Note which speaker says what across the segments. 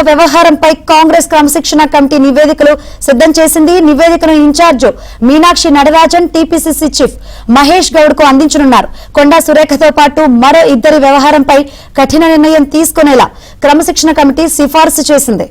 Speaker 1: వ్యవహారంపై కాంగ్రెస్ క్రమశిక్షణ కమిటీ నివేదికలు సిద్ధం చేసింది. నివేదికను in charge Meenakshi Natarajan, TPCC chief Mahesh Goud కు అందించనున్నారు. కొండా సురేఖతో పాటు మరో ఇద్దరి వ్యవహారంపై కఠిన నిర్ణయం తీసుకునేలా క్రమశిక్షణ కమిటీ సిఫార్సు చేసింది.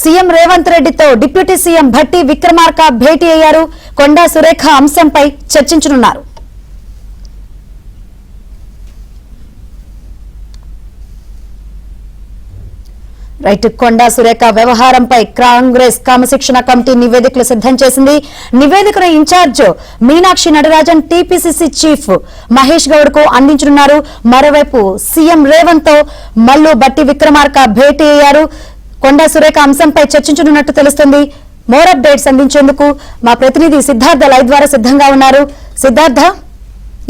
Speaker 1: సీఎం రేవంత్ రెడ్డితో డిప్యూటీ సీఎం భట్టి విక్రమార్క భేటీ అయ్యారు. కొండా సురేఖ అంశంపై చర్చించనున్నారు. కొండా సురేఖ వ్యవహారంపై కాంగ్రెస్ క్రమశిక్షణ కమిటీ నివేదికలు సిద్ధం చేసింది. నివేదికను in charge Meenakshi Natarajan, TPCC chief Mahesh Goud కు అందించనున్నారు. మరోవైపు సీఎం రేవంత్ తో మల్లు భట్టి విక్రమార్క భేటీ అయ్యారు. కొండా సురేఖ అంశంపై చర్చించనున్నట్టు తెలుస్తుంది. మోర్ అప్డేట్స్ అందించేందుకు మా ప్రతినిధి సిద్ధార్థ లైవ్ ద్వారా సిద్ధంగా ఉన్నారు. సిద్ధార్థ,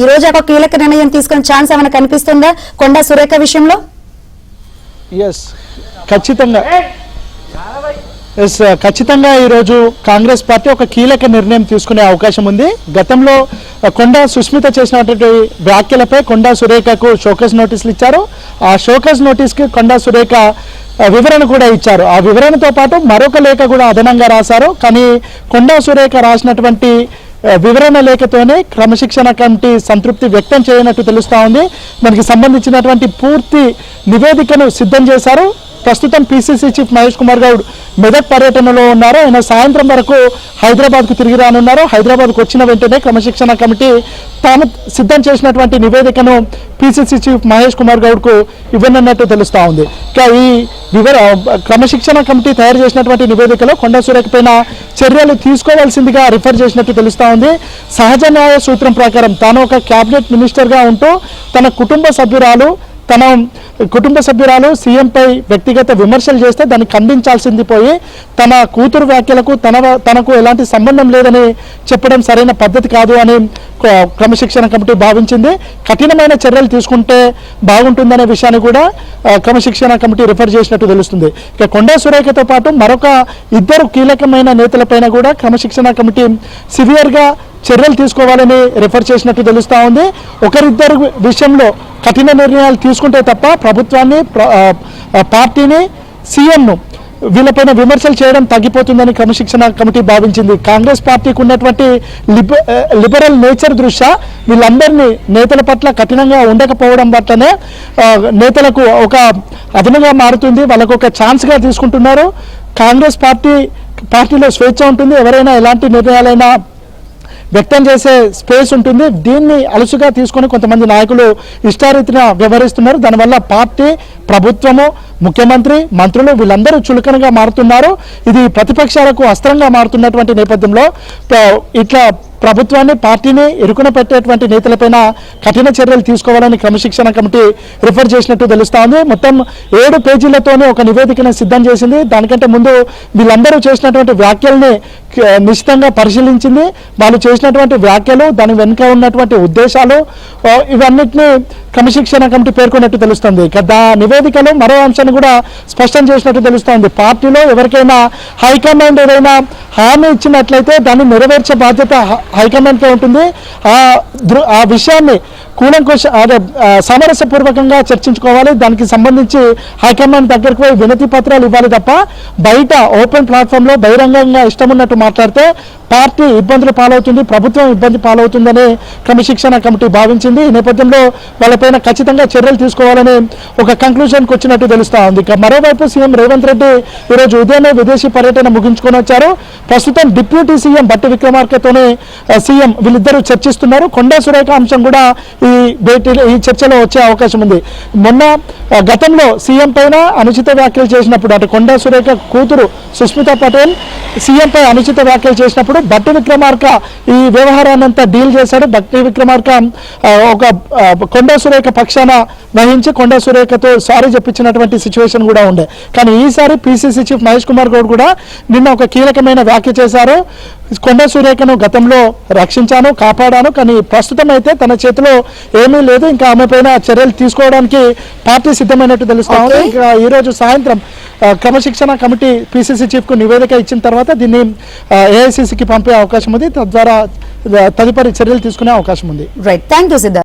Speaker 1: ఈ రోజు ఒక కీలక నిర్ణయం తీసుకునే ఛాన్స్ ఏమైనా కనిపిస్తుందా కొండా సురేఖ విషయంలో?
Speaker 2: ఖచ్చితంగా ఈరోజు కాంగ్రెస్ పార్టీ ఒక కీలక నిర్ణయం తీసుకునే అవకాశం ఉంది. గతంలో కొండా సుస్మిత చేసినటువంటి వ్యాఖ్యలపై కొండా సురేఖకు షోకాజ్ నోటీసులు ఇచ్చారు. ఆ షోకాజ్ నోటీస్కి కొండా సురేఖ వివరణ కూడా ఇచ్చారు. ఆ వివరణతో పాటు మరొక లేఖ కూడా అదనంగా రాశారు. కానీ కొండా సురేఖ రాసినటువంటి వివరణ లేఖతోనే క్రమశిక్షణ కమిటీ సంతృప్తి వ్యక్తం చేయనట్టు తెలుస్తూ ఉంది. దానికి సంబంధించినటువంటి పూర్తి నివేదికను సిద్ధం చేశారు. ప్రస్తుతం పీసీసీ చీఫ్ మహేష్ కుమార్ గౌడ్ మెదక్ పర్యటనలో ఉన్నారు. ఆయన సాయంత్రం వరకు హైదరాబాద్కు తిరిగి రానున్నారు. హైదరాబాద్కు వచ్చిన వెంటనే క్రమశిక్షణ కమిటీ తాము సిద్ధం చేసినటువంటి నివేదికను పీసీసీ చీఫ్ మహేష్ కుమార్ గౌడ్కు ఇవ్వనున్నట్టు తెలుస్తూ ఉంది. ఈ క్రమశిక్షణ కమిటీ తయారు చేసినటువంటి నివేదికలో కొండా సురేఖ పైన చర్యలు తీసుకోవాల్సిందిగా రిఫర్ చేసినట్టు తెలుస్తూ ఉంది. సహజ న్యాయ సూత్రం ప్రకారం తాను ఒక క్యాబినెట్ మినిస్టర్గా ఉంటూ తన కుటుంబ సభ్యురాలు సీఎంపై వ్యక్తిగత విమర్శలు చేస్తే దాన్ని ఖండించాల్సింది పోయి తన కూతురు వ్యాఖ్యలకు తనకు ఎలాంటి సంబంధం లేదని చెప్పడం సరైన పద్ధతి కాదు అని క్రమశిక్షణ కమిటీ భావించింది. కఠినమైన చర్యలు తీసుకుంటే బాగుంటుందనే విషయాన్ని కూడా క్రమశిక్షణ కమిటీ రిఫర్ చేసినట్టు తెలుస్తుంది. ఇక కొండా సురేఖతో పాటు మరొక ఇద్దరు కీలకమైన నేతలపైన కూడా క్రమశిక్షణ కమిటీ సివియర్గా చర్యలు తీసుకోవాలని రిఫర్ చేసినట్టు తెలుస్తూ ఉంది. ఒకరిద్దరు విషయంలో కఠిన నిర్ణయాలు తీసుకుంటే తప్ప ప్రభుత్వాన్ని, పార్టీని, సీఎంను వీళ్ళపైన విమర్శలు చేయడం తగ్గిపోతుందని క్రమశిక్షణ కమిటీ భావించింది. కాంగ్రెస్ పార్టీకి ఉన్నటువంటి లిబరల్ నేచర్ దృష్ట్యా వీళ్ళందరినీ నేతల పట్ల కఠినంగా ఉండకపోవడం పట్లనే నేతలకు ఒక అదనంగా మారుతుంది. వాళ్ళకు ఒక ఛాన్స్గా తీసుకుంటున్నారు. కాంగ్రెస్ పార్టీలో స్వేచ్ఛ ఉంటుంది. ఎవరైనా ఎలాంటి నిర్ణయాలైనా వ్యక్తం చేసే స్పేస్ ఉంటుంది. దీన్ని అలుసుగా తీసుకొని కొంతమంది నాయకులు ఇష్టారీతిన వ్యవహరిస్తున్నారు. దానివల్ల పార్టీ, ప్రభుత్వము, ముఖ్యమంత్రి, మంత్రులు వీళ్ళందరూ చులకనగా మారుతున్నారు. ఇది ప్రతిపక్షాలకు అస్త్రంగా మారుతున్నటువంటి నేపథ్యంలో ఇట్లా ప్రభుత్వాన్ని, పార్టీని ఇరుకున పెట్టేటువంటి నేతలపైన కఠిన చర్యలు తీసుకోవాలని క్రమశిక్షణ కమిటీ రిఫర్ చేసినట్టు తెలుస్తూ ఉంది. మొత్తం 7 పేజీలతోనే ఒక నివేదికను సిద్ధం చేసింది. దానికంటే ముందు వీళ్ళందరూ చేసినటువంటి వ్యాఖ్యల్ని నిశ్చితంగా పరిశీలించింది. వాళ్ళు చేసినటువంటి వ్యాఖ్యలు, దాని వెనుక ఉన్నటువంటి ఉద్దేశాలు ఇవన్నిటిని క్రమశిక్షణ కమిటీ పేర్కొన్నట్టు తెలుస్తుంది. నివేదికలో మరో అంశాన్ని కూడా స్పష్టం చేసినట్టు తెలుస్తోంది. పార్టీలో ఎవరికైనా హైకమాండ్ ఏదైనా హామీ ఇచ్చినట్లయితే దాన్ని నెరవేర్చే బాధ్యత హైకమాండ్కే ఉంటుంది. ఆ విషయాన్ని సామరస్యపూర్వకంగా చర్చించుకోవాలి. దానికి సంబంధించి హైకమాండ్ దగ్గరకు పోయి వినతి పత్రాలు ఇవ్వాలి తప్ప బయట ఓపెన్ ప్లాట్ఫామ్లో బహిరంగంగా ఇష్టం ఉన్నట్టు మాట్లాడితే పార్టీ ఇబ్బందులు పాలవుతుంది, ప్రభుత్వం ఇబ్బంది పాలవుతుందని క్రమశిక్షణ కమిటీ భావించింది. ఈ నేపథ్యంలో వాళ్ళపైన ఖచ్చితంగా చర్యలు తీసుకోవాలని ఒక కంక్లూజన్కి వచ్చినట్టు తెలుస్తూ ఉంది. మరోవైపు సీఎం రేవంత్ రెడ్డి ఈరోజు ఉదయమే విదేశీ పర్యటన ముగించుకొని వచ్చారు. ప్రస్తుతం డిప్యూటీ సీఎం భట్టి విక్రమార్కతోనే సీఎం వీళ్ళిద్దరూ చర్చిస్తున్నారు. కొండా సురేఖ అంశం కూడా ఈ చర్చలో వచ్చే అవకాశం ఉంది. గతంలో సీఎం పైన అనుచిత వ్యాఖ్యలు చేసినప్పుడు, అంటే కొండా సురేఖ కూతురు సుస్మిత పటేల్ సీఎంపై అనుచిత వ్యాఖ్యలు చేసినప్పుడు భట్టి విక్రమార్క ఈ వ్యవహారాన్నంతా డీల్ చేశాడు. భట్టి విక్రమార్క ఒక కొండా సురేఖ పక్షాన వహించి కొండా సురేఖతో సారీ చెప్పించినటువంటి సిచ్యువేషన్ కూడా ఉండే. కానీ ఈసారి పీసీసీ చీఫ్ మహేష్ కుమార్ గౌడ్ కూడా నిన్న ఒక కీలకమైన వ్యాఖ్య చేశారు. కొండా సురేఖను గతంలో రక్షించాను, కాపాడాను, కానీ ప్రస్తుతం అయితే తన చేతిలో ఏమీ లేదు. ఇంకా ఆమె పైన చర్యలు తీసుకోవడానికి పార్టీ సిద్ధమైనట్టు తెలుస్తా ఉంది.
Speaker 1: Okay.
Speaker 2: ఇంకా ఈ రోజు సాయంత్రం క్రమశిక్షణ కమిటీ పిసిసి చీఫ్ కు నివేదిక ఇచ్చిన తర్వాత దీన్ని ఏఐసిసికి పంపే అవకాశం ఉంది. తద్వారా తదుపరి చర్యలు తీసుకునే అవకాశం ఉంది.
Speaker 1: Right, thank you Siddharth.